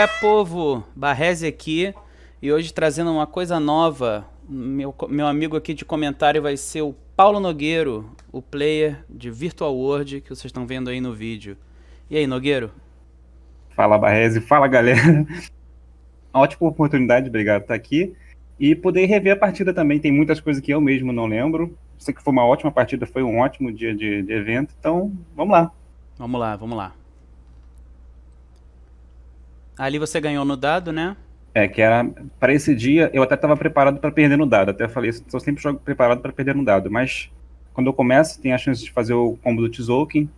é, povo? Barrese aqui e hoje trazendo uma coisa nova. Meu amigo aqui de comentário vai ser o Paulo Nogueiro, o player de Virtual World que vocês estão vendo aí no vídeo. E aí, Nogueiro? Fala, Barrese, fala, galera. Uma ótima oportunidade, obrigado por estar aqui. E poder rever a partida também. Tem muitas coisas que eu mesmo não lembro. Sei que foi uma ótima partida, foi um ótimo dia de evento. Então, vamos lá. Vamos lá, vamos lá. Ali você ganhou no dado, né? Que era para esse dia, eu até estava preparado para perder no dado. Até falei isso, eu sempre jogo preparado para perder no dado. Mas quando eu começo, tem a chance de fazer o combo do Tzolk'in.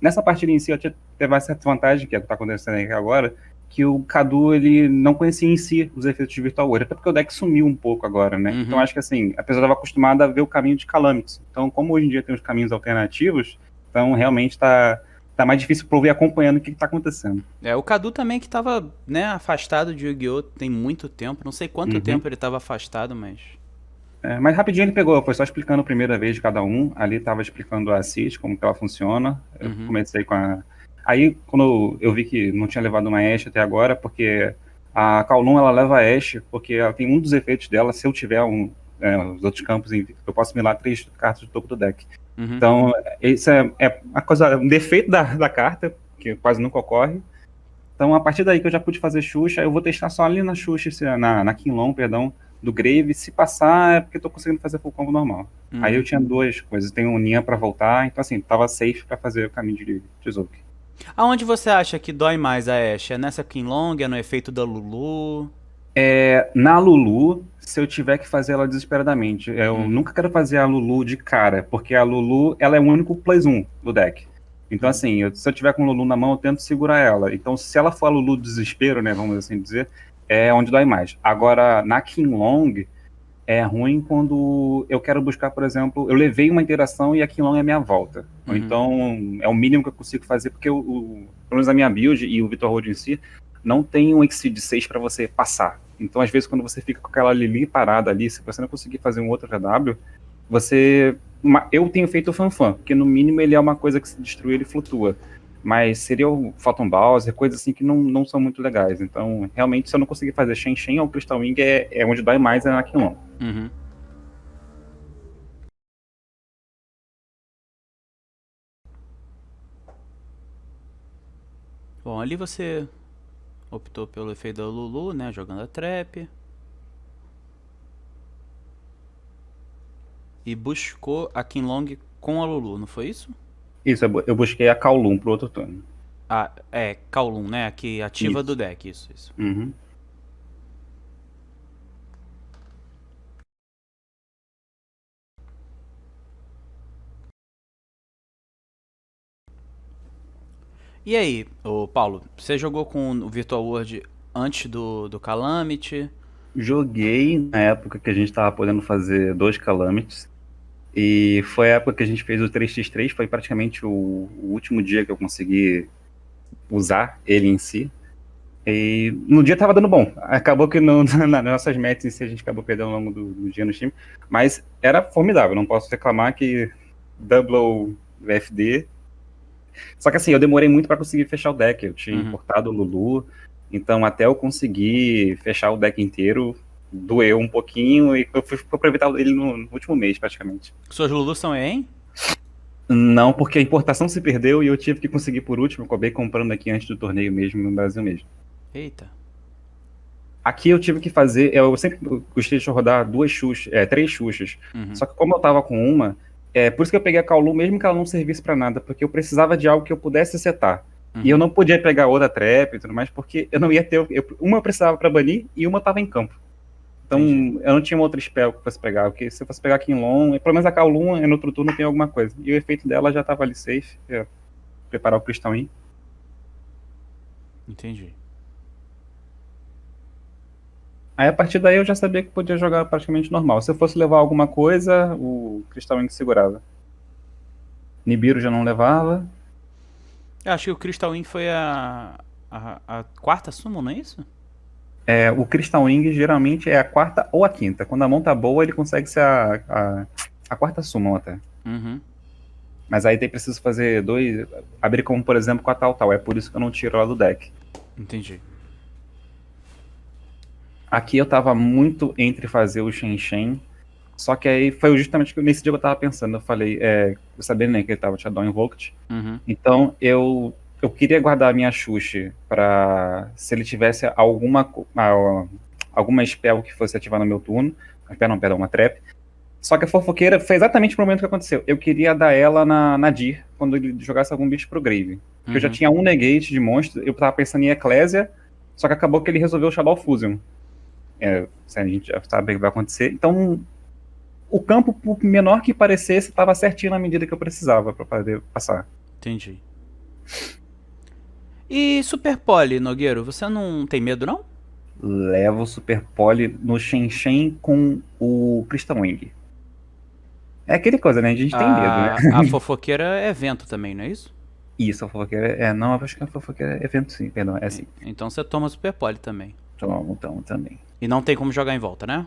Nessa partida em si, eu teve uma certa vantagem, que é o que está acontecendo aqui agora, que o Cadu, ele não conhecia em si os efeitos de Virtual World, até porque o deck sumiu um pouco agora, né? Então Uhum. acho que assim, apesar de eu estar acostumado a ver o caminho de Calamities, então como hoje em dia tem os caminhos alternativos, então realmente tá mais difícil pra eu ir acompanhando o que está acontecendo. É, o Cadu também que tava, né, afastado de Yu-Gi-Oh! Tem muito tempo. Não sei quanto tempo Uhum. ele tava afastado, mas... Mas rapidinho ele pegou, foi só explicando a primeira vez de cada um, ali estava explicando a CIT, como que ela funciona, eu Uhum. comecei com a... Aí, quando eu vi que não tinha levado uma Ashe até agora, porque a Kowloon, ela leva a Ashe, porque ela tem um dos efeitos dela, se eu tiver os outros campos, eu posso milar 3 cartas do topo do deck. Uhum. Então, isso é uma coisa, um defeito da carta, que quase nunca ocorre. Então, a partir daí que eu já pude fazer Xuxa, eu vou testar só ali na Xuxa, na Kinlong, perdão, do Grave. Se passar, é porque eu tô conseguindo fazer full combo normal. Aí eu Uhum. tinha duas coisas, tem um Nia pra voltar, então assim, tava safe pra fazer o caminho de Tzolk'in. Aonde você acha que dói mais a Ashe? É nessa Kinlong? É no efeito da Lulu? Na Lulu, se eu tiver que fazer ela desesperadamente, eu Uhum. nunca quero fazer a Lulu de cara, porque a Lulu, ela é o único plus 1 do deck. Então, Uhum. assim, se eu tiver com o Lulu na mão, eu tento segurar ela. Então, se ela for a Lulu desespero, né, vamos assim dizer, é onde dói mais. Agora, na Kinlong, é ruim quando eu quero buscar, por exemplo, eu levei uma interação e a Kinlong é a minha volta. Ou Uhum. então, é o mínimo que eu consigo fazer, porque pelo menos a minha build e o Victor Road em si, não tem um Exceed 6 para você passar. Então, às vezes, quando você fica com aquela Lili parada ali, se você não conseguir fazer um outro VW, você... Eu tenho feito o Fanfan, porque no mínimo ele é uma coisa que se destruir, ele flutua. Mas seria o Phantom Bowser, coisas assim que não são muito legais. Então, realmente, se eu não conseguir fazer Shen Shen ou Crystal Wing, é onde dói mais é na Kinlong. Uhum. Bom, ali você optou pelo efeito da Lulu, né? Jogando a trap. E buscou a Kinlong com a Lulu, não foi isso? Isso, eu busquei a Kowloon pro outro turno. Ah, é, Kowloon, né? Que ativa do Isso. deck, isso. Uhum. E aí, ô Paulo, você jogou com o Virtual World antes do Calamity? Joguei na época que a gente tava podendo fazer 2 Calamities. E foi a época que a gente fez o 3x3, foi praticamente o último dia que eu consegui usar ele em si. E no dia tava dando bom. Acabou que nas nossas metas em si a gente acabou perdendo ao longo do dia no time. Mas era formidável, não posso reclamar que double FD. Só que assim, eu demorei muito para conseguir fechar o deck. Eu tinha Uhum. importado o Lulu, então até eu conseguir fechar o deck inteiro, doeu um pouquinho e eu fui aproveitar ele no último mês, praticamente. Suas Lulus são EM? Não, porque a importação se perdeu e eu tive que conseguir por último. Eu acabei comprando aqui antes do torneio mesmo, no Brasil mesmo. Eita. Aqui eu tive que fazer. Eu sempre gostei de rodar 3 Xuxas. Uhum. Só que como eu tava com uma, por isso que eu peguei a Kowloon, mesmo que ela não servisse pra nada, porque eu precisava de algo que eu pudesse setar. E eu Uhum. não podia pegar outra trap e tudo mais, porque eu não ia ter. Uma eu precisava pra banir e uma tava em campo. Então Entendi. eu não tinha uma outra spell que fosse pegar. Porque se eu fosse pegar Kinlong, pelo menos a Kowloon no outro turno tem alguma coisa. E o efeito dela já tava ali safe. Preparar o Crystal In. Entendi. Aí a partir daí eu já sabia que podia jogar praticamente normal. Se eu fosse levar alguma coisa, o Crystal Wing segurava. Nibiru já não levava. Eu acho que o Crystal Wing foi a quarta summon, não é isso? O Crystal Wing geralmente é a quarta ou a quinta. Quando a mão tá boa, ele consegue ser a quarta summon até. Uhum. Mas aí tem preciso fazer dois. Abrir como, por exemplo, com a tal. É por isso que eu não tiro ela do deck. Entendi. Aqui eu tava muito entre fazer o Shen, só que aí foi justamente nesse dia que eu tava pensando. Eu falei, eu sabia, né, que ele tava Shadow Invoked. Uhum. Então eu queria guardar a minha Xuxa pra se ele tivesse alguma spell que fosse ativar no meu turno. Perdão, uma trap. Só que a fofoqueira foi exatamente o momento que aconteceu. Eu queria dar ela na Dir quando ele jogasse algum bicho pro Grave. Porque eu já tinha um negate de monstro, eu tava pensando em Eclésia, só que acabou que ele resolveu o Shadow Fusion. A gente já sabe o que vai acontecer. Então, o campo, por menor que parecesse, estava certinho na medida que eu precisava para poder passar. Entendi. E Super Pole, Nogueiro, você não tem medo, não? Levo o Super Pole no Shen com o Crystal Wing. É aquele coisa, né? A gente tem medo, né? A fofoqueira é vento também, não é isso? Isso, a fofoqueira não, eu acho que a fofoqueira é evento sim, perdão, é assim. Então você toma Super Pole também. Então, também. E não tem como jogar em volta, né?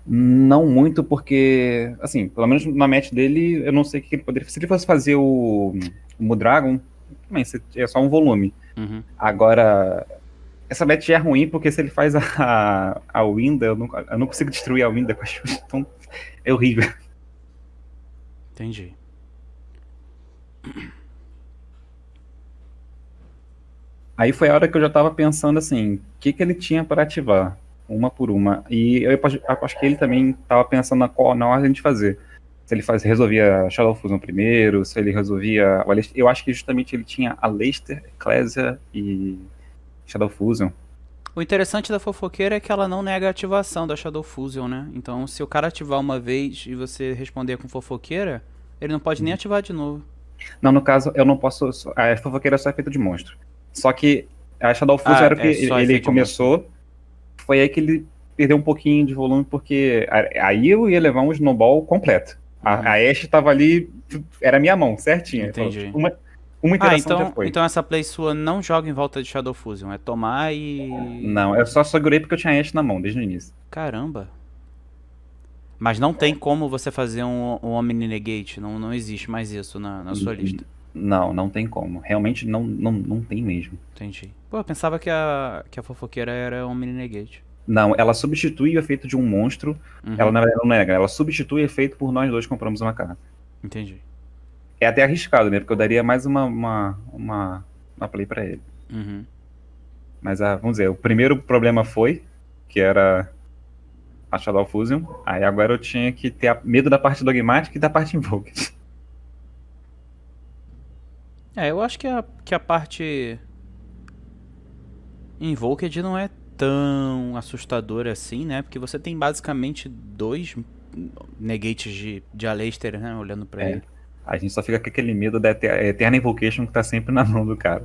Não muito, porque, assim, pelo menos na match dele, eu não sei o que ele poderia. Se ele fosse fazer o Mudragon, também é só um volume. Uhum. Agora, essa match é ruim, porque se ele faz a Winda, eu não consigo destruir a Winda com a Xuxa, então é horrível. Entendi. Aí foi a hora que eu já tava pensando assim, o que ele tinha para ativar, uma por uma. E eu acho que ele também tava pensando na ordem de fazer. Se ele resolvia Shadow Fusion primeiro, se ele resolvia. Eu acho que justamente ele tinha a Leicester, Ecclesia e Shadow Fusion. O interessante da fofoqueira é que ela não nega a ativação da Shadow Fusion, né? Então, se o cara ativar uma vez e você responder com fofoqueira, ele não pode nem ativar de novo. Não, no caso, eu não posso. A fofoqueira só é feita de monstro. Só que a Shadow Fusion era o que ele começou. Foi aí que ele perdeu um pouquinho de volume, porque aí eu ia levar um snowball completo. A Ashe tava ali, era minha mão, certinho. Entendi. Uma interação já foi. Então essa play sua não joga em volta de Shadow Fusion, é tomar e... Não, eu só segurei porque eu tinha Ashe na mão, desde o início. Caramba. Mas não tem como você fazer um Omni Negate, não existe mais isso na sua lista. Não tem como. Realmente não tem mesmo. Entendi. Pô, eu pensava que a fofoqueira era Omni Negate. Não, ela substitui o efeito de um monstro. Ela na verdade não nega, ela substitui o efeito por nós dois compramos uma carta. Entendi. É até arriscado, né? Porque eu daria mais uma play pra ele. Uhum. Mas vamos dizer, o primeiro problema foi que era a Shadow Fusion. Aí agora eu tinha que ter medo da parte dogmática e da parte invoked. Eu acho que a parte Invoked não é tão assustadora assim, né? Porque você tem basicamente 2 negates de Aleister, né? Olhando pra ele. A gente só fica com aquele medo da Eterna Invocation que tá sempre na mão do cara.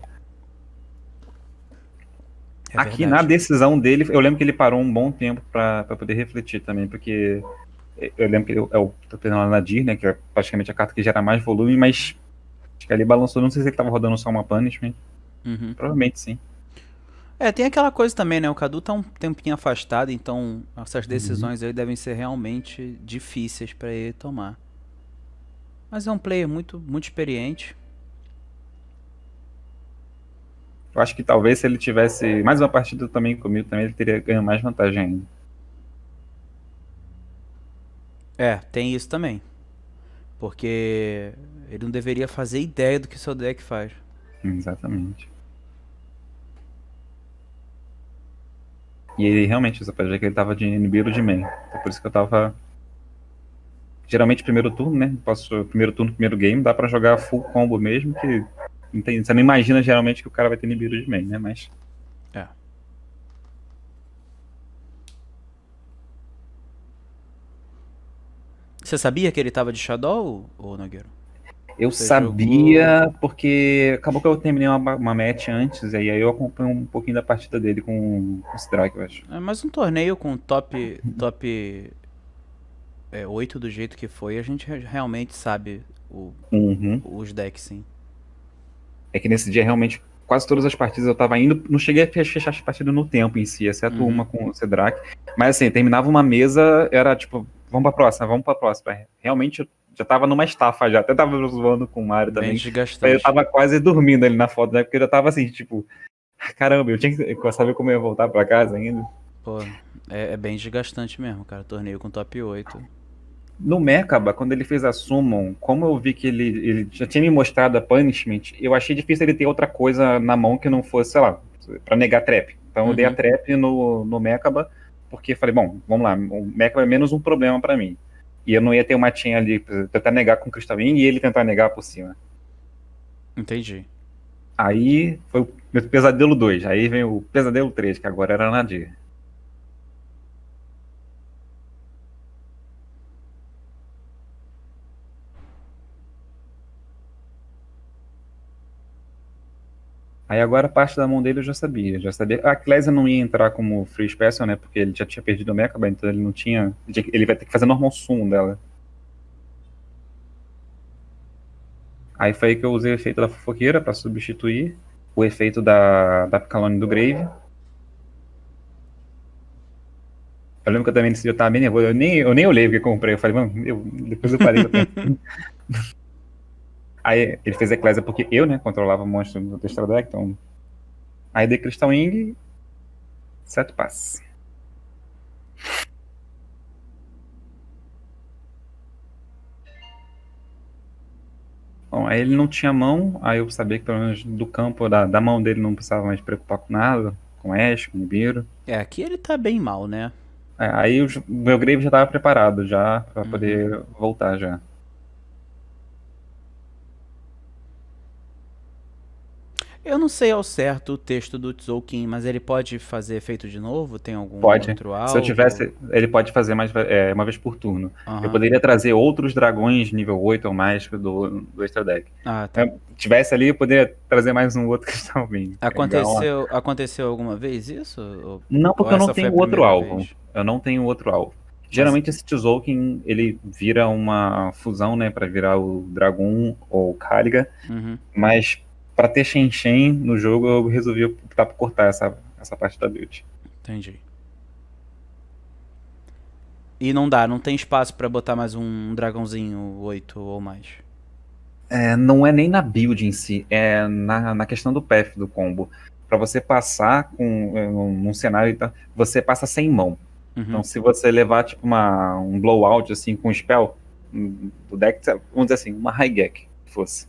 Aqui na decisão dele, eu lembro que ele parou um bom tempo pra poder refletir também, porque eu lembro que eu tô tendo lá na Dir, né? Que é praticamente a carta que gera mais volume, mas acho que ele balançou, não sei se ele tava rodando só uma punishment. Provavelmente sim. Tem aquela coisa também, né? O Cadu tá um tempinho afastado, então essas decisões aí devem ser realmente difíceis pra ele tomar. Mas é um player muito, muito experiente. Eu acho que talvez se ele tivesse mais uma partida também comigo, também ele teria ganho mais vantagem ainda. Tem isso também. Porque ele não deveria fazer ideia do que seu deck faz. Exatamente. E ele realmente, essa partida que ele tava de Nibiru de main. Então por isso que eu tava... Geralmente primeiro turno, né? Primeiro turno, primeiro game, dá pra jogar full combo mesmo, que você não imagina geralmente que o cara vai ter Nibiru de main, né? Mas... Você sabia que ele tava de Shadow, ou Nogueiro? Eu sabia, porque acabou que eu terminei uma match antes, e aí eu acompanho um pouquinho da partida dele com o Strike, eu acho. Mas um torneio com top 8 do jeito que foi, a gente realmente sabe os decks, sim. É que nesse dia, realmente, quase todas as partidas eu tava indo, não cheguei a fechar as partidas no tempo em si, exceto uma com o Cedric. Mas assim, terminava uma mesa, era tipo, vamos pra próxima. Realmente, eu já tava numa estafa já, até tava zoando com o Mario também. Desgastante. Eu tava quase dormindo ali na foto, né? Porque eu já tava assim, tipo, caramba, eu tinha que saber como eu ia voltar pra casa ainda. Pô, é bem desgastante mesmo, cara. Torneio com top 8. No Mekaba, quando ele fez a Summon, como eu vi que ele já tinha me mostrado a Punishment, eu achei difícil ele ter outra coisa na mão que não fosse, sei lá, pra negar trap. Então eu dei a trap no Mekaba, porque falei, bom, vamos lá, o Mekaba é menos um problema pra mim. E eu não ia ter uma chain ali pra tentar negar com o Crystal Wing e ele tentar negar por cima. Entendi. Aí foi o meu Pesadelo 2, aí vem o Pesadelo 3, que agora era Nadir. Aí agora a parte da mão dele eu já sabia. Já sabia. A Clésia não ia entrar como Free Special, né? Porque ele já tinha perdido o Mekaba, então ele não tinha. Ele vai ter que fazer normal summon dela. Aí foi aí que eu usei o efeito da fofoqueira pra substituir o efeito da Picalone do Grave. Eu lembro que eu também nesse dia eu tava bem nervoso. Eu nem olhei o que eu comprei. Eu falei, mano, depois eu parei pra pensar. Aí ele fez a Eclésia porque eu, né, controlava o monstro do Extra Deck, então. Aí dei Crystal Wing, 7 passes. Bom, aí ele não tinha mão, aí eu sabia que pelo menos do campo, da mão dele não precisava mais preocupar com nada, com Ash, com Nibiru. Aqui ele tá bem mal, né? Aí o meu Grave já estava preparado já para poder voltar já. Eu não sei ao certo o texto do Tzolk'in, mas ele pode fazer efeito de novo? Tem algum Pode. outro Se eu alvo? tivesse, ele pode fazer mais uma vez por turno. Eu Aham. poderia trazer outros dragões nível 8 ou mais do Extra Deck. Ah, tá. Se tivesse ali, eu poderia trazer mais um outro Crystal Wing. Aconteceu alguma vez isso? Não, porque Ou eu não essa foi a tenho outro primeira alvo. vez? Eu não tenho outro alvo. Geralmente esse Tzolk'in, ele vira uma fusão, né, para virar o Dragon ou o Kaliga, mas para ter Shen no jogo eu resolvi optar por cortar essa parte da build. Entendi. E não tem espaço pra botar mais um dragãozinho 8 ou mais. Não é nem na build em si, é na questão do path do combo. Para você passar num cenário, você passa sem mão. Então, se você levar tipo um blowout assim com spell do deck, vamos dizer assim, uma Raigek que fosse.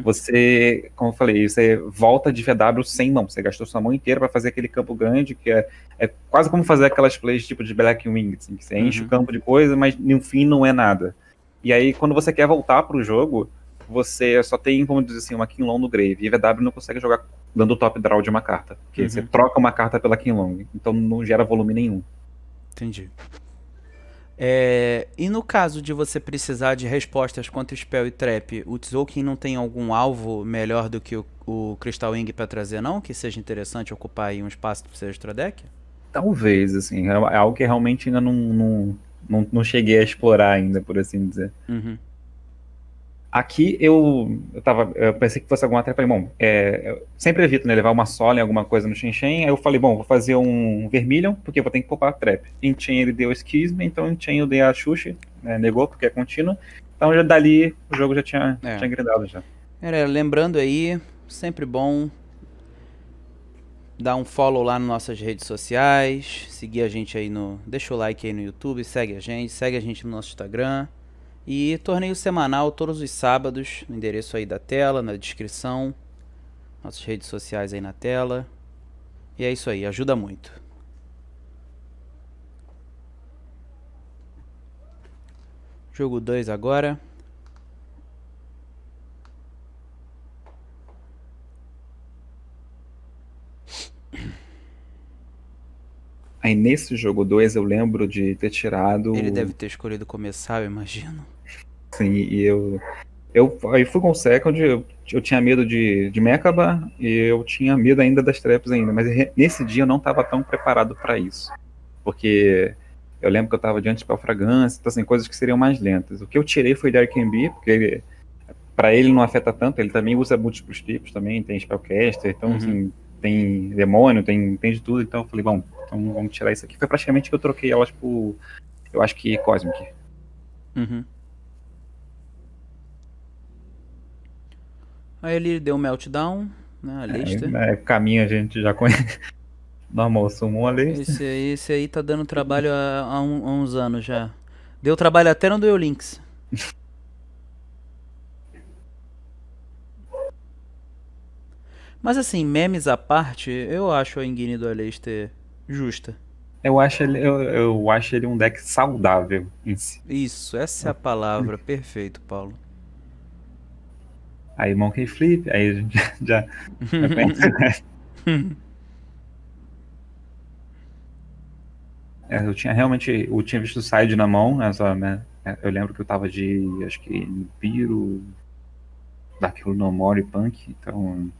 Você, como eu falei, você volta de VW sem mão. Você gastou sua mão inteira para fazer aquele campo grande, que é quase como fazer aquelas plays tipo de Blackwing, assim, que você enche o campo de coisa, mas no fim não é nada. E aí, quando você quer voltar pro jogo, você só tem, vamos dizer assim, uma Kinlong no Grave. E VW não consegue jogar dando top draw de uma carta. Porque você troca uma carta pela Kinlong. Então não gera volume nenhum. Entendi. E no caso de você precisar de respostas contra Spell e Trap, o Tzolk'in não tem algum alvo melhor do que o Crystal Wing pra trazer, não? Que seja interessante ocupar aí um espaço pro seu extra deck? Talvez, assim, é algo que realmente ainda não cheguei a explorar ainda, por assim dizer. Aqui eu pensei que fosse alguma trap, falei, bom, eu sempre evito, né, levar uma sola em alguma coisa no Shen, aí eu falei, bom, vou fazer um Vermilion, porque eu vou ter que poupar a trap. Em Chain ele deu Schism, então em Chain eu dei a Xuxa, né, negou, porque é contínuo, então já dali o jogo já tinha engrenado já. Lembrando aí, sempre bom dar um follow lá nas nossas redes sociais, seguir a gente aí deixa o like aí no YouTube, segue a gente no nosso Instagram. E torneio semanal todos os sábados, no endereço aí da tela, na descrição, nossas redes sociais aí na tela. E é isso aí, ajuda muito. Jogo 2 agora. Aí nesse jogo 2 eu lembro de ter tirado... Ele deve ter escolhido começar, eu imagino. Sim, e eu aí fui com o Second, eu tinha medo de Mekaba e eu tinha medo ainda das traps ainda, mas nesse dia eu não estava tão preparado para isso, porque eu lembro que eu estava diante de Spell Fragrância, então assim, coisas que seriam mais lentas. O que eu tirei foi Dark Ember, porque para ele não afeta tanto, ele também usa múltiplos tipos, também tem Spellcaster, então assim, tem demônio, tem de tudo, então eu falei, bom, então vamos tirar isso aqui. Foi praticamente que eu troquei elas por, eu acho que Cosmic. Aí ele deu um meltdown, né, a lista. Caminho a gente já conhece. Normal Summon Aleister. Esse aí tá dando trabalho há uns anos já. Deu trabalho até no Duel Links. Mas assim, memes à parte, eu acho a Engine do Aleister justa. Eu acho ele um deck saudável em si. Isso, essa é a palavra. Perfeito, Paulo. Aí Monkey Flip, aí a gente já conhece. Eu tinha realmente, eu tinha visto o side na mão, né? Eu lembro que eu tava de, acho que Nibiru, Dark Rune No More e Punk, então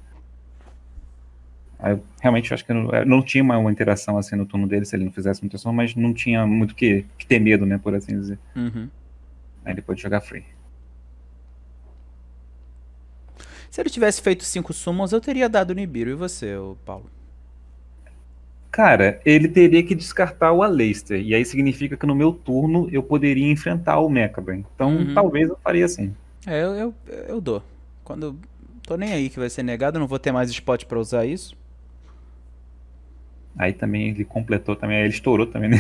eu realmente acho que eu não tinha uma interação assim no turno dele se ele não fizesse mutação, mas não tinha muito que ter medo, né, por assim dizer. Uhum. Aí depois de jogar free. Se ele tivesse feito 5 summons, eu teria dado o Nibiru. E você, Paulo? Cara, ele teria que descartar o Aleister, e aí significa que no meu turno eu poderia enfrentar o Mechabran. Então Uhum. talvez eu faria assim. É, eu dou. Quando eu tô nem aí que vai ser negado, eu não vou ter mais spot pra usar isso. Aí também ele completou também, aí ele estourou também, né?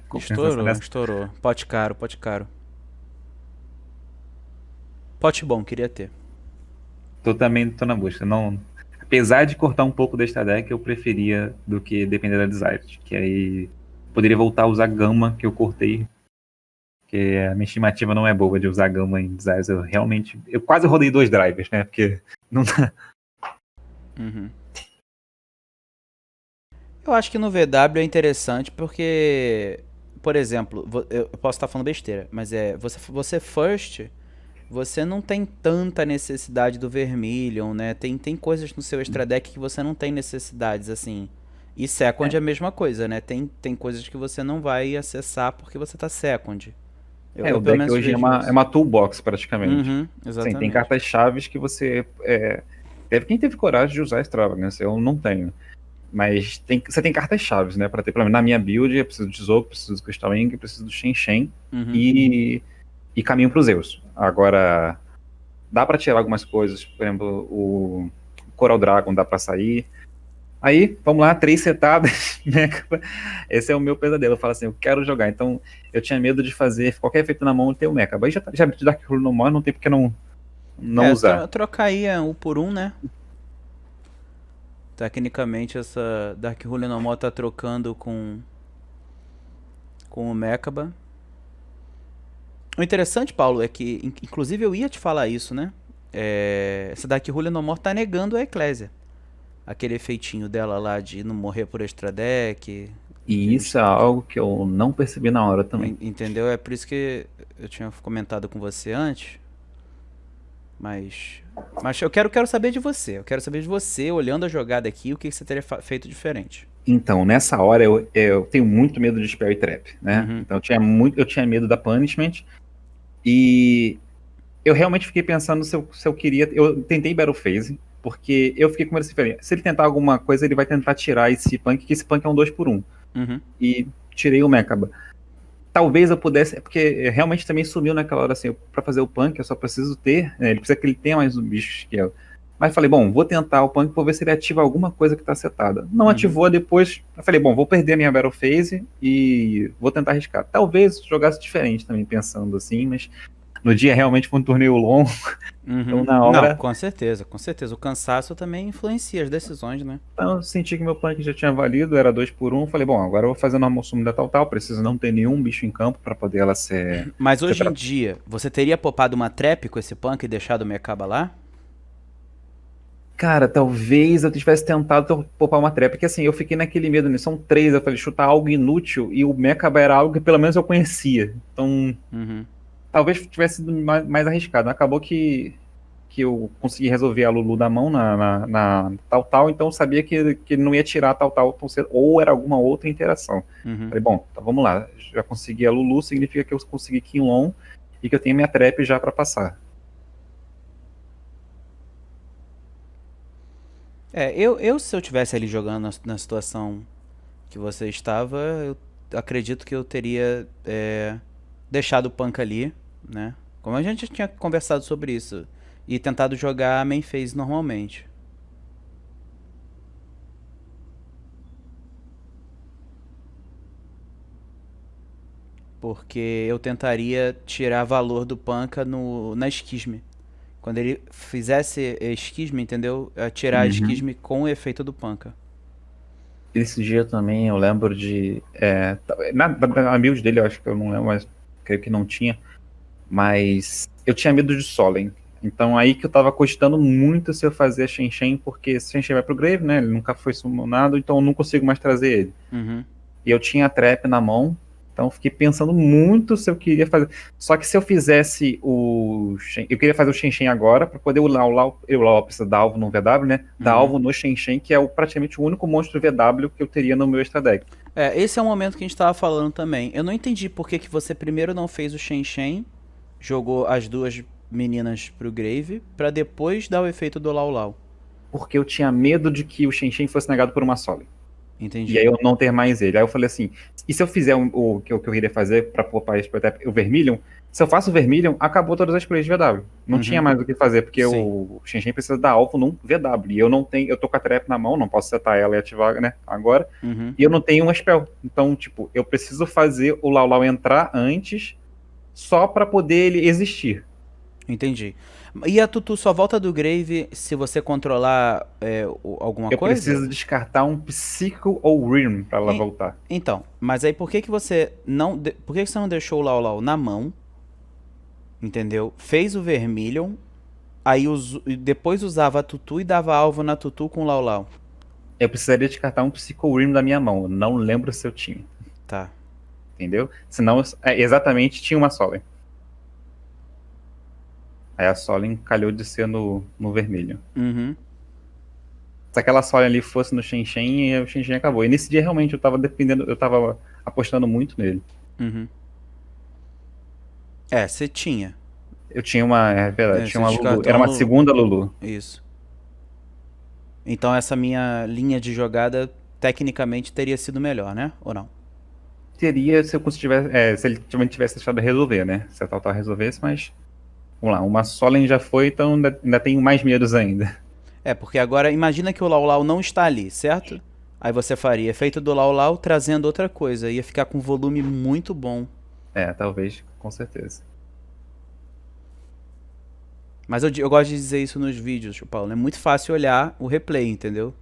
Compensação Estourou, nessa. estourou. Pote caro, pote caro. Pote bom, queria ter. Também tô na busca. Não, apesar de cortar um pouco desta deck, eu preferia do que depender da Desire. Que aí poderia voltar a usar Gama que eu cortei. Porque a minha estimativa não é boa de usar Gama em Desires. Eu quase rodei 2 drivers, né? Porque não dá. Uhum. Eu acho que no VW é interessante porque, por exemplo, eu posso estar falando besteira, mas você first, você não tem tanta necessidade do Vermilion, né? Tem coisas no seu extra deck que você não tem necessidades, assim. E second é a mesma coisa, né? Tem coisas que você não vai acessar porque você tá second. Eu O pelo deck menos hoje é vejo uma, é isso. uma toolbox, praticamente. Uhum, Sim, tem exatamente. cartas-chaves que você. Quem teve coragem de usar Extravagance? Eu não tenho. Mas você tem cartas-chaves, né? Para ter, pelo menos na minha build, eu preciso do Tesouro, preciso do Crystal Ink, preciso do Shen Shen Uhum. e caminho para os Zeus. Agora, dá para tirar algumas coisas, por exemplo, o Coral Dragon dá para sair. Aí, vamos lá, 3 setadas, né? Esse é o meu pesadelo. Eu falo assim, eu quero jogar. Então, eu tinha medo de fazer qualquer efeito na mão e ter o Mecha. Aí já de Dark Rune no More, não tem porque não É, usar. trocar aí um por um, né? Tecnicamente essa Dark Rune no More tá trocando com o Mechaba. O interessante, Paulo, é que, inclusive eu ia te falar isso, né? Essa Dark Rune no More tá negando a Eclésia. Aquele efeitinho dela lá de não morrer por extra deck. E isso é algo que eu não percebi na hora também. Entendeu? É por isso que eu tinha comentado com você antes. Mas. Mas eu quero saber de você. Eu quero saber de você, olhando a jogada aqui, o que você teria feito diferente. Então, nessa hora, eu tenho muito medo de Spell e Trap, né? Uhum. Então, eu tinha medo da Punishment. E eu realmente fiquei pensando se eu queria. Eu tentei Battle Phase, porque eu fiquei com medo assim, se ele tentar alguma coisa, ele vai tentar tirar esse Punk, que esse Punk é um 2 por 1. Uhum. E tirei o Mechaba. Talvez eu pudesse, porque realmente também sumiu naquela hora assim, pra fazer o Punk eu só preciso ter, né, ele precisa que ele tenha mais um bicho que eu. Mas falei, bom, vou tentar o Punk pra ver se ele ativa alguma coisa que tá setada. Não Uhum. ativou, depois eu falei, bom, vou perder a minha Battle Phase e vou tentar arriscar. Talvez jogasse diferente também, pensando assim, mas no dia realmente foi um torneio longo, então Uhum. na Não, hora com certeza, com certeza. O cansaço também influencia as decisões, né? então, eu senti que meu Punk já tinha valido, era 2 por 1. Falei, bom, agora eu vou fazer normal sumo da tal, preciso não ter nenhum bicho em campo pra poder ela Mas ser hoje em tratada. dia, você teria popado uma trap com esse punk e deixado o Mekaba lá? Cara, talvez eu tivesse tentado poupar uma trap, porque assim, eu fiquei naquele medo, né? São 3, eu falei, chutar algo inútil, e o Mechaba era algo que pelo menos eu conhecia. Então, Uhum. talvez tivesse sido mais arriscado. Acabou que eu consegui resolver a Lulu da mão na tal, então eu sabia que ele não ia tirar tal tão cedo, ou era alguma outra interação. Uhum. Falei, bom, então vamos lá, já consegui a Lulu, significa que eu consegui Kinlon e que eu tenho minha trap já para passar. Se eu tivesse ali jogando na situação que você estava, eu acredito que eu teria deixado o punk ali, né? Como a gente tinha conversado sobre isso. E tentado jogar a main phase normalmente. porque eu tentaria tirar valor do Panca na esquisme. Quando ele fizesse esquisme, entendeu? Tirar a Uhum. esquisme com o efeito do Panca. Esse dia também eu lembro de. Na build dele, eu acho que eu não lembro, mas creio que não tinha. Mas eu tinha medo de Solen. Então aí que eu tava cogitando muito se eu fazia Shen, porque Shen vai pro Grave, né? Ele nunca foi summonado, então eu não consigo mais trazer ele. Uhum. E eu tinha a trap na mão, então eu fiquei pensando muito se eu queria fazer. Só que se eu fizesse o Shen, eu queria fazer o Shen agora para poder o Lau precisa dar alvo no VW, né? Dar Uhum. alvo no Shen, que é praticamente o único monstro VW que eu teria no meu extra deck. Esse é o momento que a gente tava falando também. Eu não entendi por que você primeiro não fez o Shen, jogou as duas meninas pro Grave, pra depois dar o efeito do Lau Lau. Porque eu tinha medo de que o Shen fosse negado por uma Solen. E aí Entendi. eu não ter mais ele. Aí eu falei assim, e se eu fizer o que eu iria fazer para poupar o Vermilion, se eu faço o Vermilion, acabou todas as plays de VW. Não tinha Uhum. mais o que fazer, porque Sim. o Shen precisa dar alvo num VW. E eu não tenho, eu tô com a trap na mão, não posso setar ela e ativar, né, agora. Uhum. E eu não tenho um spell. Então, tipo, eu preciso fazer o Lau Lau entrar antes, só para poder ele existir. Entendi. E a Tutu só volta do Grave se você controlar alguma Eu coisa? preciso descartar um Psycho ou Rim para ela En- voltar. Então, mas aí por que você não, por que você não deixou o Lau Lau na mão, entendeu? Fez o Vermilion, aí e depois usava a Tutu e dava alvo na Tutu com o Lau Lau. Eu precisaria descartar um Psycho Rim da minha mão. Eu não lembro se eu tinha. Tá. Entendeu? Senão, exatamente, tinha uma Solen. Aí a Solen calhou de ser no vermelho. Uhum. Se aquela Solen ali fosse no Shen, o Shen acabou. E nesse dia, realmente, eu tava apostando muito nele. Uhum. Você tinha. Eu tinha uma, é verdade, tinha Você uma Lulu. descartou Era uma uma Lulu. segunda Lulu. Isso. Então essa minha linha de jogada tecnicamente teria sido melhor, né? Ou não? Teria se eu tivesse, se ele também tivesse deixado resolver, né? Se a Total resolvesse, mas. Vamos lá, uma Solen já foi, então ainda tenho mais medos ainda. Porque agora imagina que o Lau Lau não está ali, certo? Aí você faria efeito do Lau Lau trazendo outra coisa. Ia ficar com um volume muito bom. Talvez, com certeza. Mas eu gosto de dizer isso nos vídeos, Paulo. É muito fácil olhar o replay, entendeu?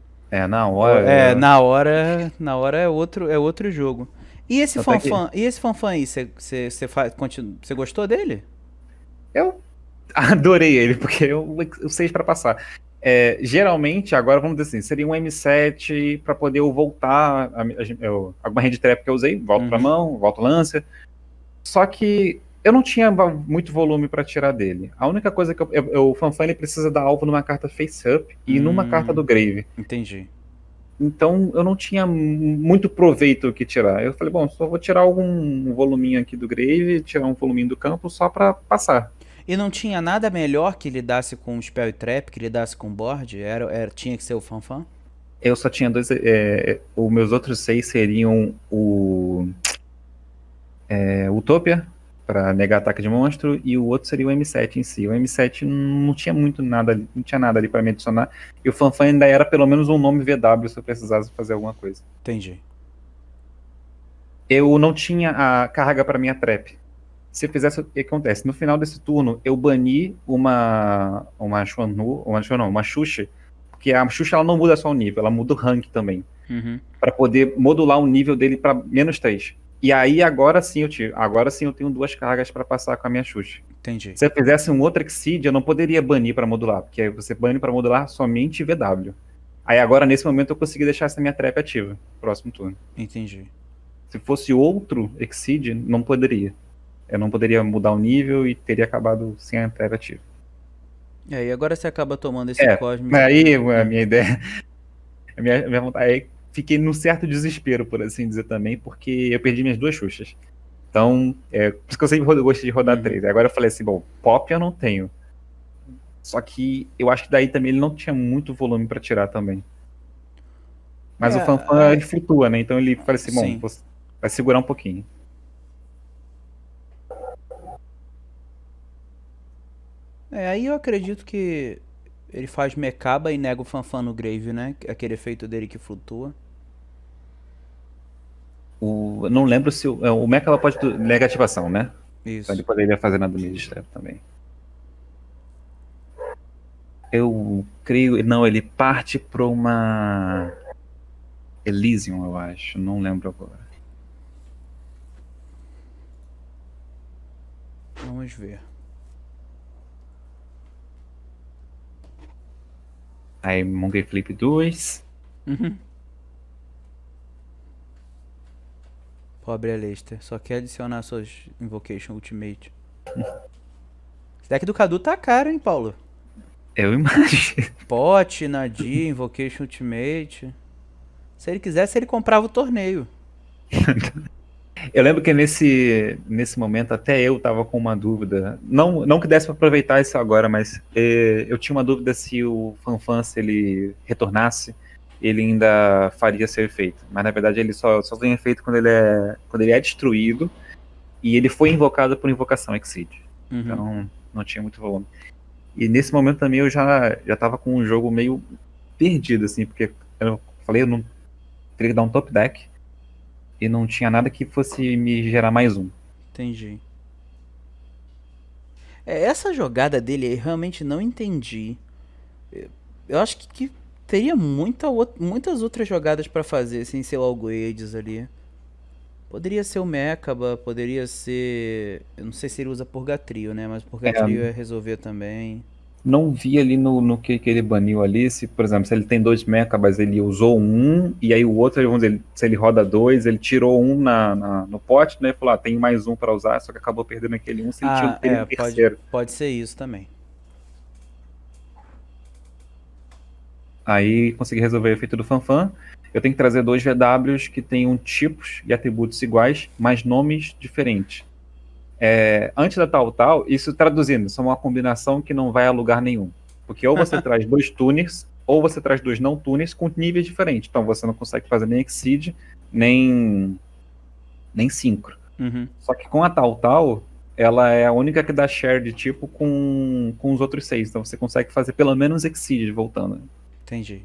Na hora. Na hora é outro jogo. E esse Até que. fanfan, aí, você gostou dele? Eu adorei ele, porque eu sei para passar. Geralmente, agora vamos dizer assim, seria um M7 para poder eu voltar. Alguma hand trap que eu usei, volto para Uhum. mão, volto lança. Só que eu não tinha muito volume para tirar dele. A única coisa que o Fanfan ele precisa dar alvo numa carta face up e numa carta do Grave. Entendi. Então eu não tinha muito proveito que tirar. Eu falei, bom, só vou tirar algum voluminho aqui do Grave, tirar um voluminho do campo só para passar. E não tinha nada melhor que lidasse com Spell e Trap, que lidasse com board? Tinha que ser o Fanfan? Eu só tinha dois. Os meus outros 6 seriam o Utopia, para negar ataque de monstro, e o outro seria o M7 em si. O M7 não tinha muito nada, não tinha nada ali para me adicionar. E o Fanfan ainda era pelo menos um nome VW se eu precisasse fazer alguma coisa. Entendi. Eu não tinha a carga para minha trap. Se eu fizesse, o que acontece? No final desse turno, eu bani uma Xuxa, porque a Xuxa ela não muda só o nível, ela muda o rank também, Uhum. para poder modular o nível dele para -3. E aí agora sim eu tenho duas cargas para passar com a minha Xuxa. Entendi. Se eu fizesse um outro Exceed, eu não poderia banir para modular, porque aí você bane para modular somente VW. Aí agora, nesse momento, eu consegui deixar essa minha trap ativa, próximo turno. Entendi. Se fosse outro Exceed, não poderia. Eu não poderia mudar o nível e teria acabado sem a trap ativa. E agora você acaba tomando esse cósmico. Aí a minha ideia, a minha vontade, aí fiquei num certo desespero, por assim dizer também, porque eu perdi minhas duas Xuxas. Então, por isso que eu sempre gostei de rodar 3. Agora eu falei assim, bom, pop eu não tenho. Só que eu acho que daí também ele não tinha muito volume pra tirar também. Mas o Fanfan, ele flutua, né? Então ele fala assim, bom, Sim. vai segurar um pouquinho. Aí eu acredito que ele faz Mecaba e nega o Fanfan no Grave, né? Aquele efeito dele que flutua. Eu não lembro se o Mecha pode negativação, né? Então ele Isso. poderia fazer na do Ministério também. Eu creio. Não, ele parte para uma Elysium, eu acho. Não lembro agora. Vamos ver. Aí Monkey Flip 2. Uhum. Pobre Aleister. Só quer adicionar suas Invocation Ultimate. Esse deck do Cadu tá caro, hein, Paulo? Eu imagino. Pot, Nadir, Invocation Ultimate. Se ele quisesse, ele comprava o torneio. Eu lembro que nesse momento até eu tava com uma dúvida. Não que desse para aproveitar isso agora, mas eu tinha uma dúvida se o Fanfan, se ele retornasse, ele ainda faria seu efeito. Mas na verdade ele só tem efeito quando ele é destruído e ele foi invocado por invocação Exceed. Uhum. Então não tinha muito volume. E nesse momento também eu já tava com um jogo meio perdido, assim, porque eu falei, eu não teria que dar um top deck e não tinha nada que fosse me gerar mais um. Entendi. Essa jogada dele eu realmente não entendi. Eu acho que teria muitas outras jogadas pra fazer sem ser o Algoides ali. Poderia ser o Mekaba, poderia ser. Eu não sei se ele usa Purgatrio, né? Mas Purgatrio é resolver também. Não vi ali no que ele baniu ali, se, por exemplo, se ele tem 2 mecha, mas ele usou um, e aí o outro, vamos dizer, se ele roda 2, ele tirou um no pote, né, e falou, tem mais um pra usar, só que acabou perdendo aquele um, se ele teria um terceiro. Pode ser isso também. Aí consegui resolver o efeito do Fanfan. Eu tenho que trazer 2 VWs que tenham tipos e atributos iguais, mas nomes diferentes. Antes da tal, isso traduzindo, isso é uma combinação que não vai a lugar nenhum. Porque ou você traz 2 tuners, ou você traz 2 não tuners com níveis diferentes. Então você não consegue fazer nem Exceed, nem Synchro. Uhum. Só que com a tal, ela é a única que dá share de tipo com os outros 6. Então você consegue fazer pelo menos Exceed voltando. Entendi.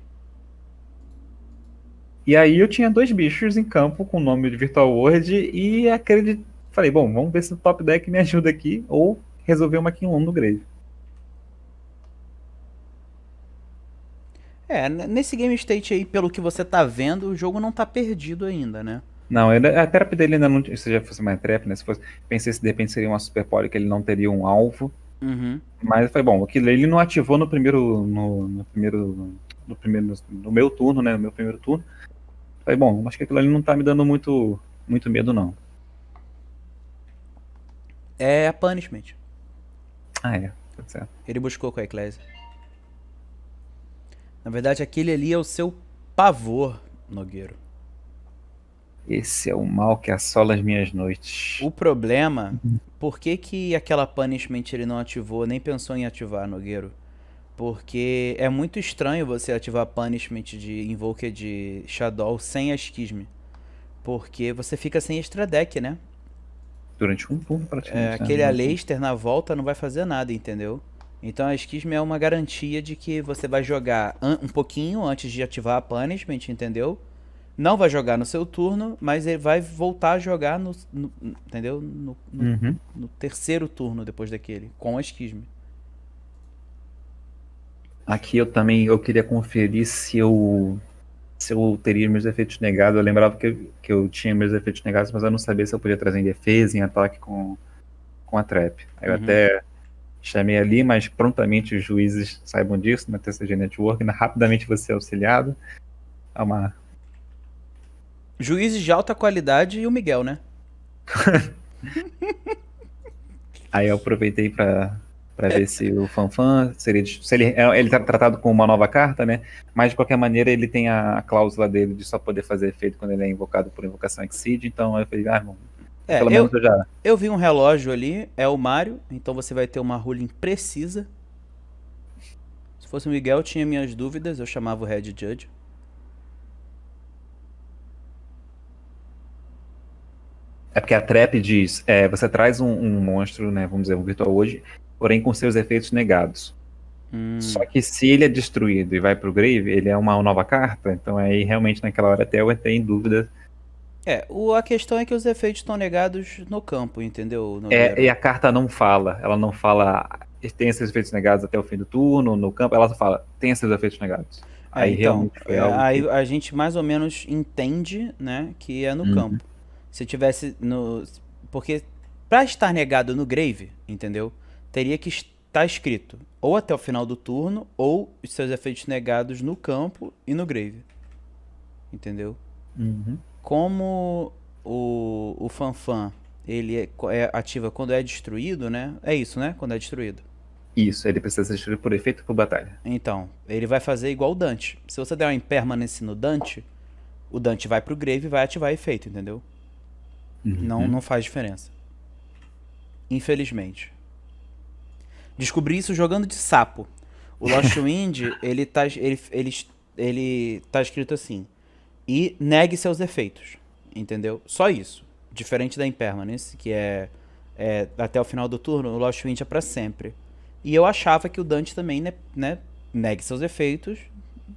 E aí eu tinha 2 bichos em campo com o nome de Virtual World e falei, bom, vamos ver se o top deck me ajuda aqui ou resolver uma King 1 no Grave. Nesse game state aí, pelo que você tá vendo, o jogo não tá perdido ainda, né? Não, a trap dele ainda não. Se já fosse uma trap, né? Pensei se de repente seria uma super poly que ele não teria um alvo. Uhum. Mas foi bom. Aquilo ele não ativou no primeiro. No meu turno, né? No meu primeiro turno. Foi bom, acho que aquilo ali não tá me dando muito medo, não. É a Punishment. Tá certo. Ele buscou com a Ecclesia. Na verdade, aquele ali é o seu pavor, Nogueiro. Esse é o mal que assola as minhas noites. O problema, por que aquela Punishment ele não ativou, nem pensou em ativar, Nogueiro? Porque é muito estranho você ativar Punishment de Invoker de Shadow sem a Schism. Porque você fica sem extra deck, né? Durante um turno, praticamente. Aquele Aleister na volta não vai fazer nada, entendeu? Então a Schism é uma garantia de que você vai jogar um pouquinho antes de ativar a Punishment, entendeu? Não vai jogar no seu turno, mas ele vai voltar a jogar entendeu? No terceiro turno depois daquele, com a Schism. Aqui eu queria conferir se eu teria meus efeitos negados. Eu lembrava que eu tinha meus efeitos negados, mas eu não sabia se eu podia trazer em defesa, em ataque com a trap. Aí eu até chamei ali, mas prontamente os juízes saibam disso na TCG Network, rapidamente você é auxiliado. Juízes de alta qualidade e o Miguel, né? Aí eu aproveitei para ver se o Fanfan seria. Se ele tá tratado com uma nova carta, né? Mas de qualquer maneira ele tem a cláusula dele de só poder fazer efeito quando ele é invocado por invocação Exceed. Então eu falei, irmão, pelo menos eu já. Eu vi um relógio ali, é o Mario, então você vai ter uma ruling precisa. Se fosse o Miguel, eu tinha minhas dúvidas, eu chamava o Red Judge. É porque a trap diz, você traz um monstro, né, vamos dizer, um virtual hoje, porém com seus efeitos negados. Só que se ele é destruído e vai pro grave, ele é uma nova carta, então aí realmente naquela hora até eu entrei em dúvida A questão é que os efeitos estão negados no campo, entendeu, E Nogueiro? a carta não fala, ela não fala tem esses efeitos negados até o fim do turno, no campo, ela só fala, tem esses efeitos negados. Aí Então, realmente foi algo aí que. a gente mais ou menos entende, né, que é no Uhum, campo. Se tivesse no... Porque pra estar negado no grave, entendeu? Teria que estar escrito ou até o final do turno, ou os seus efeitos negados no campo e no grave, entendeu? uhum. Como o Fanfan, ele é ativa quando é destruído, né? É isso, né? Quando é destruído. Isso, ele precisa ser destruído por efeito por batalha. Então, ele vai fazer igual o Dante. Se você der uma impermanence no Dante, o Dante vai pro grave e vai ativar efeito, entendeu? Não, Uhum. não faz diferença. Infelizmente. Descobri isso jogando de sapo. O Lost Wind, ele tá escrito assim. E negue seus efeitos. Entendeu? Só isso. Diferente da Impermanence, que é até o final do turno, o Lost Wind é pra sempre. E eu achava que o Dante também, né, negue seus efeitos.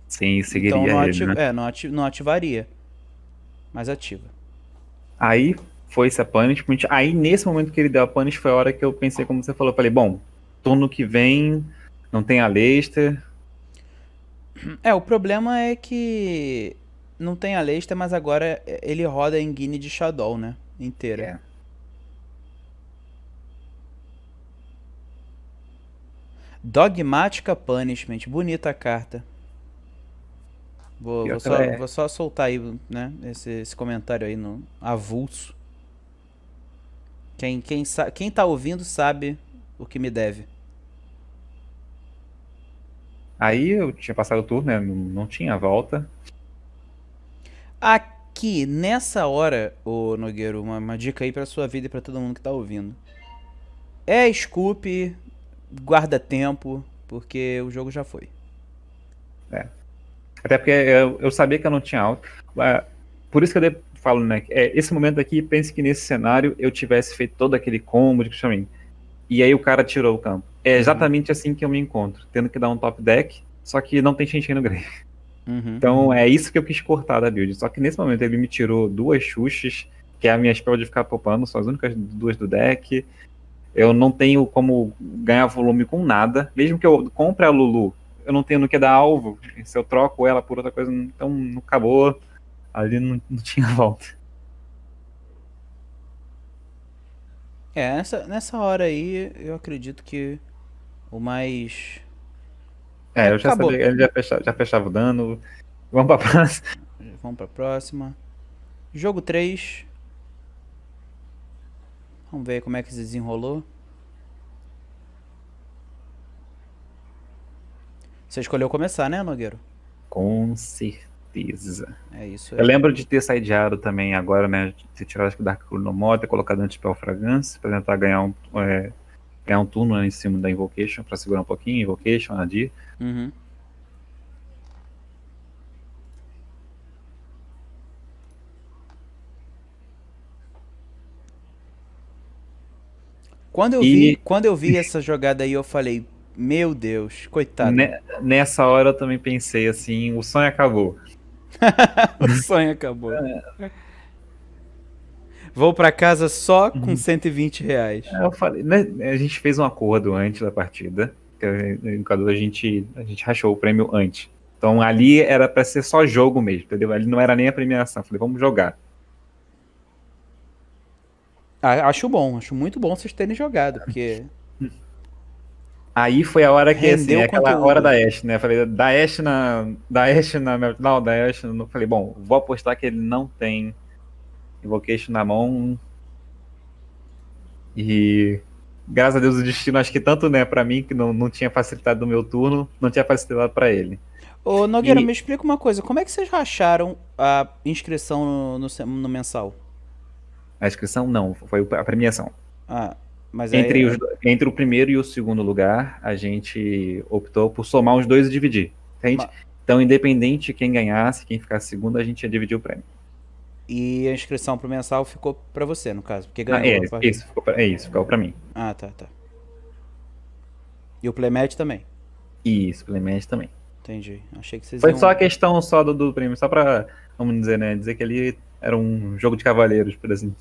Sim, Então seguiria ele, né? não ativaria. Mas ativa. Aí foi essa punishment. Aí nesse momento que ele deu a punish foi a hora que eu pensei, como você falou, eu falei, bom, turno que vem não tem a Leicester. O problema é que não tem a Leicester, mas agora ele roda em Guine de Shadow, né? Inteira. É. Dogmática Punishment, bonita a carta. Pior que ela é. Vou só soltar aí, né, esse comentário aí no avulso. Quem tá ouvindo sabe o que me deve. Aí eu tinha passado o turno, né? Não tinha volta. Aqui, nessa hora, ô Nogueiro, uma dica aí pra sua vida e pra todo mundo que tá ouvindo. É scoop, guarda tempo, porque o jogo já foi. É. Até porque eu sabia que eu não tinha alta. Por isso que eu falo, né? Esse momento aqui, pense que nesse cenário eu tivesse feito todo aquele combo de chamei. E aí o cara tirou o campo. É Uhum. exatamente assim que eu me encontro, tendo que dar um top deck, só que não tem Shen no grave. Uhum. Então é isso que eu quis cortar da build. Só que nesse momento ele me tirou duas Xuxas, que é a minha spell de ficar popando, são as únicas duas do deck. Eu não tenho como ganhar volume com nada. Mesmo que eu compre a Lulu, eu não tenho no que dar alvo. Se eu troco ela por outra coisa, então não acabou. Ali não tinha volta. Nessa hora aí, eu acredito que o mais. Eu já sabia, Acabou. ele já fechava o dano. Vamos pra próxima. Vamos pra próxima. Jogo 3. Vamos ver como é que se desenrolou. Você escolheu começar, né, Nogueiro? Com certeza. É isso Eu aí. lembro de ter sideado também agora, né? De ter tirado acho que Dark Chronomoda, ter colocado Anti-Spell Fragrance, pra tentar ganhar um turno, né, em cima da Invocation, pra segurar um pouquinho, Invocation, Nadir. Uhum. E Quando eu vi essa jogada aí, eu falei, meu Deus, coitado. nessa hora eu também pensei assim, o sonho acabou. O sonho acabou. Vou pra casa só com Uhum. R$ 120. Eu falei, né, a gente fez um acordo antes da partida, que no caso a gente rachou o prêmio antes. Então ali era pra ser só jogo mesmo, entendeu? Ali não era nem a premiação. Falei, vamos jogar. Acho muito bom vocês terem jogado, porque Aí foi a hora que, assim, é rendeu aquela hora da conteúdo. Ashe, né? Eu falei, da Ashe na Meltdown, da Ashe no... Falei, bom, vou apostar que ele não tem Invocation na mão. E graças a Deus o destino, acho que tanto, né, pra mim, que não tinha facilitado o meu turno, não tinha facilitado pra ele. Ô, Nogueira, E me explica uma coisa. Como é que vocês racharam a inscrição no mensal? a inscrição não, foi a premiação. Ah, mas Entre, aí... os, entre o primeiro e o segundo lugar, a gente optou por somar os dois e dividir. Entende? ma- Então, independente quem ganhasse, quem ficasse segundo, a gente ia dividir o prêmio. E a inscrição pro mensal ficou pra você, no caso, porque Ah, ganhou a partida. isso, ficou pra mim. Ah, tá, tá. E o playmatch também. E suplemento também. Entendi. Achei que vocês Foi só a iam... questão só do prêmio, só pra, vamos dizer, né, dizer que ele Era um jogo de cavaleiros, por exemplo.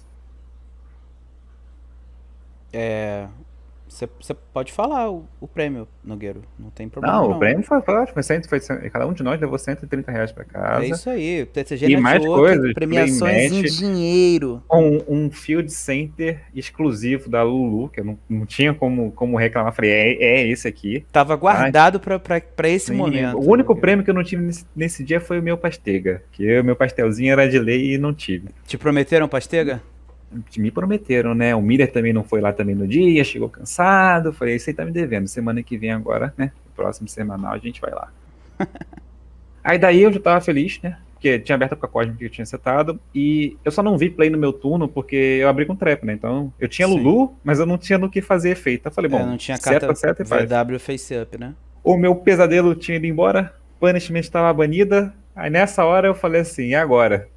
Você pode falar o prêmio, Nogueiro. Não tem problema Não, o não. prêmio foi ótimo. Cada um de nós levou R$ 130 pra É casa. isso aí. TCG E mais Network, coisas, premiações em playmatch, dinheiro. com um field center exclusivo da Lulu, que eu não tinha como reclamar. Falei, é esse aqui. Tava Tá? guardado pra esse Sim, o momento, único Nogueiro. prêmio que eu não tive nesse dia foi o meu pastega, que o meu pastelzinho era de lei e não tive. Te prometeram pastega? Me prometeram, né? O Miller também não foi lá também no dia, chegou cansado. Falei, isso aí tá me devendo. Semana que vem agora, né? Próximo semanal a gente vai lá. Aí daí eu já tava feliz, né? Porque tinha aberto com a Cosmic que eu tinha setado. E eu só não vi play no meu turno porque eu abri com trap, né? Então eu tinha Sim. Lulu, mas eu não tinha no que fazer efeito. Eu falei, bom, Não tinha carta seta e faz. VW Face Up, né? O meu pesadelo tinha ido embora, Punishment estava banida. Aí nessa hora eu falei assim, e agora?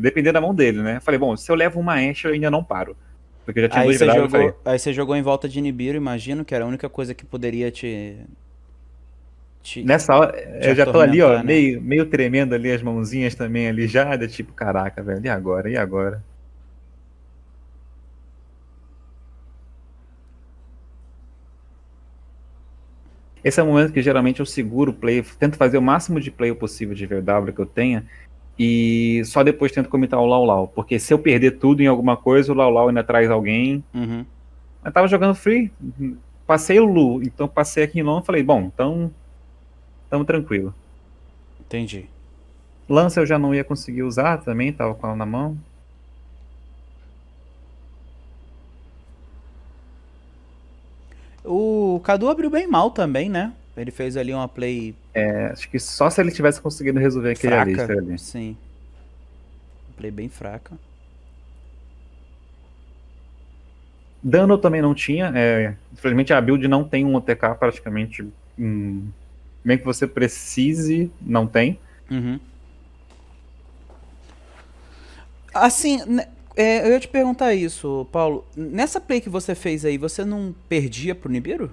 Depender da mão dele, né? Eu falei, bom, se eu levo uma Ashe eu ainda não paro. Porque eu já tinha dois VW, eu falei, Aí você jogou em volta de Nibiru, imagino, que era a única coisa que poderia te, nessa hora te eu já tô ali, ó, atormentar, né? meio tremendo ali, as mãozinhas também ali já, de tipo, caraca, velho, e agora? E agora? Esse é o momento que geralmente eu seguro o play, tento fazer o máximo de play possível de VW que eu tenha, e só depois tento comentar o Lau Lau, porque se eu perder tudo em alguma coisa, o Lau Lau ainda traz alguém. Uhum, Eu tava jogando free, passei o Lu, então passei aqui em Long, falei, bom, então tamo tranquilo. entendi. Lança eu já não ia conseguir usar também, tava com ela na mão. O Cadu abriu bem mal também, né? Ele fez ali uma play Acho que só se ele tivesse conseguido resolver aquele fraca. Alistar ali. Sim, play bem fraca. Dano eu também não tinha, infelizmente a build não tem um OTK praticamente, bem que você precise, não tem. Uhum. Assim, eu ia te perguntar isso, Paulo. Nessa play que você fez aí, você não perdia pro Nibiru?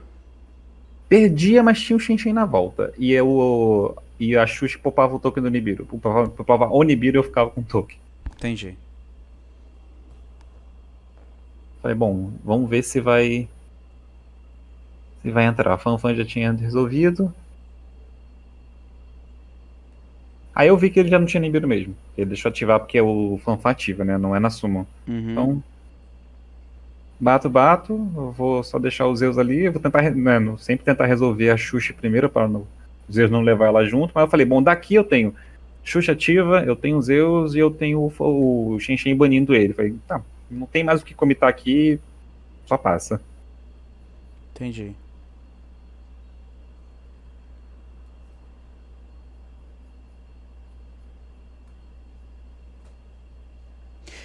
Perdia, mas tinha o Shen na volta. E a Xuxa popava o token do Nibiru. Popava o Nibiru e eu ficava com o token. Entendi. Falei, bom, vamos ver se vai entrar. A FanFan já tinha resolvido. Aí eu vi que ele já não tinha Nibiru mesmo. Ele deixou ativar porque o FanFan ativa, né? Não é na Summon. Uhum. Então, bato. Eu vou só deixar os Zeus ali. Eu vou tentar, né, sempre tentar resolver a Xuxa primeiro para os Zeus não levar ela junto. Mas eu falei, bom, daqui eu tenho Xuxa ativa, eu tenho os Zeus e eu tenho o Shen banindo ele. Eu falei, tá, não tem mais o que comitar aqui, só passa. Entendi.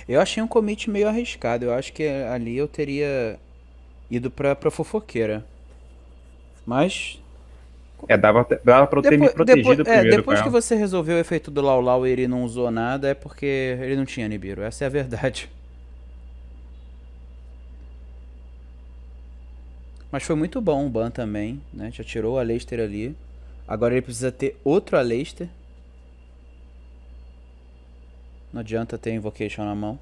Eu achei um commit meio arriscado. Eu acho que ali eu teria ido pra fofoqueira. Mas. Dava pra eu ter me protegido primeiro com Depois que ela. você resolveu o efeito do Lau Lau e ele não usou nada, é porque ele não tinha Nibiru. Essa é a verdade. Mas foi muito bom o ban também, né? Já tirou o Aleister ali. Agora ele precisa ter outro Aleister. Não adianta ter Invocation na mão.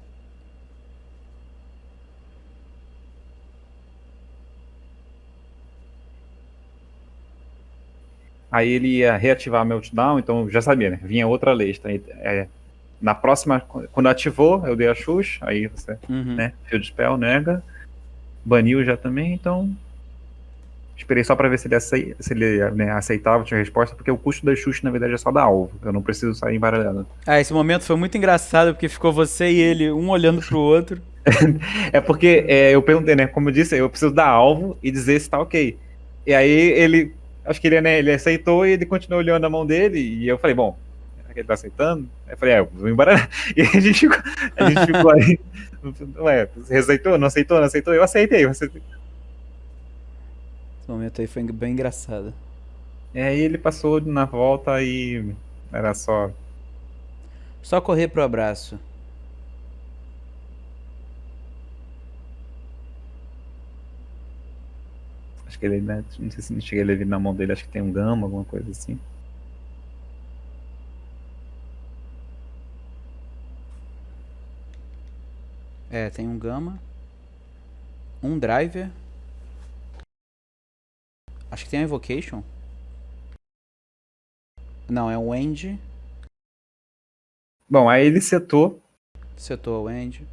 Aí ele ia reativar meu Meltdown, então eu já sabia, né? Vinha outra lista. Na próxima, quando ativou, eu dei a Xuxa, aí você, Uhum. né? Field Spell, nega. Baniu já também, então. Esperei só pra ver se ele né, aceitava, tinha resposta, porque o custo da Xuxa, na verdade, é só da alvo. Eu não preciso sair embaralhado. Ah, esse momento foi muito engraçado porque ficou você e ele, um olhando pro outro. É porque eu perguntei, né? Como eu disse, eu preciso dar alvo e dizer se tá ok. E aí ele. Acho que ele, né, ele aceitou e ele continuou olhando a mão dele. E eu falei, bom, será que ele tá aceitando? Aí eu falei, eu vou embora. E a gente ficou aí. Ué, você aceitou? Não aceitou? Não aceitou? Eu aceitei. Esse momento aí foi bem engraçado. Aí ele passou na volta e era só. Só correr pro abraço. Acho que ele, né, não sei se não cheguei a ver na mão dele, acho que tem um gama, alguma coisa assim. É, tem um Gama, um Driver. Acho que tem um Evocation. Não, é um End. Bom, aí ele setou. Setou o End.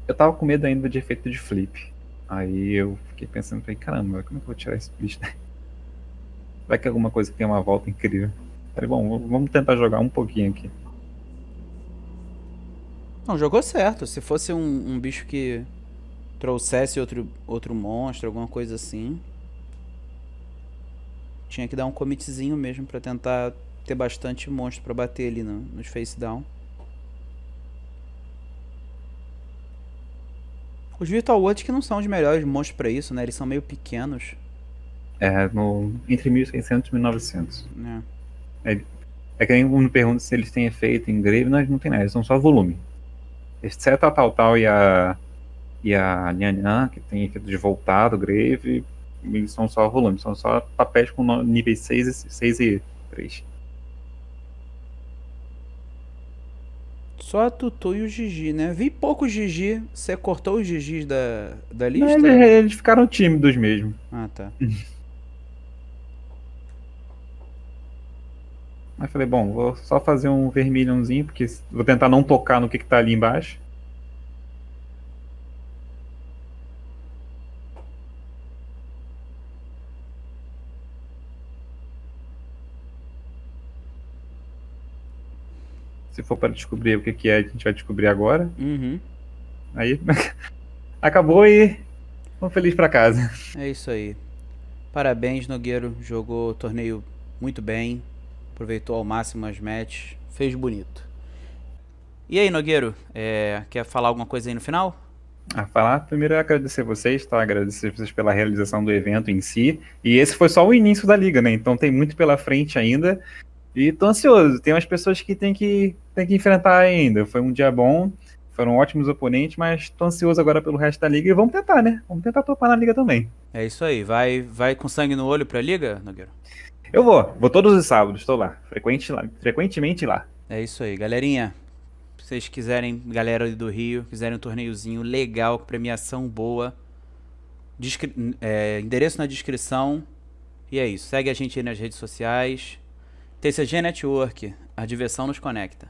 Eu tava com medo ainda de efeito de flip. Aí eu fiquei pensando, falei, caramba, como é que eu vou tirar esse bicho daí? Vai que é alguma coisa que tem uma volta incrível. Falei, bom, vamos tentar jogar um pouquinho aqui. Não, jogou certo. Se fosse um bicho que trouxesse outro monstro, alguma coisa assim, tinha que dar um commitzinho mesmo pra tentar ter bastante monstro pra bater ali nos face down. Os Virtual Worlds que não são os melhores monstros pra isso, né? Eles são meio pequenos, É, entre 1600 e 1900. né? É que nem me pergunta se eles têm efeito em grave, não tem nada, eles são só volume. Exceto a Tal e a Nyan, que tem efeito de voltado, grave, eles são só volume, são só papéis com níveis 6 e 3. Só a Tutu e o Gigi, né? Vi pouco Gigi. Você cortou os Gigis da Não, lista? eles ficaram tímidos mesmo. Ah, tá. Mas falei, bom, vou só fazer um vermelhãozinho, porque vou tentar não tocar no que tá ali embaixo. Se for para descobrir o que é, a gente vai descobrir agora. Uhum. Aí acabou e vamos feliz para casa. É isso aí. Parabéns, Nogueiro. Jogou o torneio muito bem. Aproveitou ao máximo as matches. Fez bonito. E aí, Nogueiro? Quer falar alguma coisa aí no final? A falar, primeiro eu agradecer vocês, tá? Agradecer vocês pela realização do evento em si. E esse foi só o início da liga, né? Então tem muito pela frente ainda. E tô ansioso. Tem umas pessoas que tem que enfrentar ainda. Foi um dia bom, foram ótimos oponentes, mas tô ansioso agora pelo resto da liga e vamos tentar, né? Vamos tentar topar na liga também. É isso aí. Vai com sangue no olho pra liga, Nogueiro? Eu vou todos os sábados, tô lá, frequentemente lá. É isso aí, galerinha. Se vocês quiserem, galera ali do Rio, quiserem um torneiozinho legal, com premiação boa, endereço na descrição. E é isso. Segue a gente aí nas redes sociais. TCG Network. A diversão nos conecta.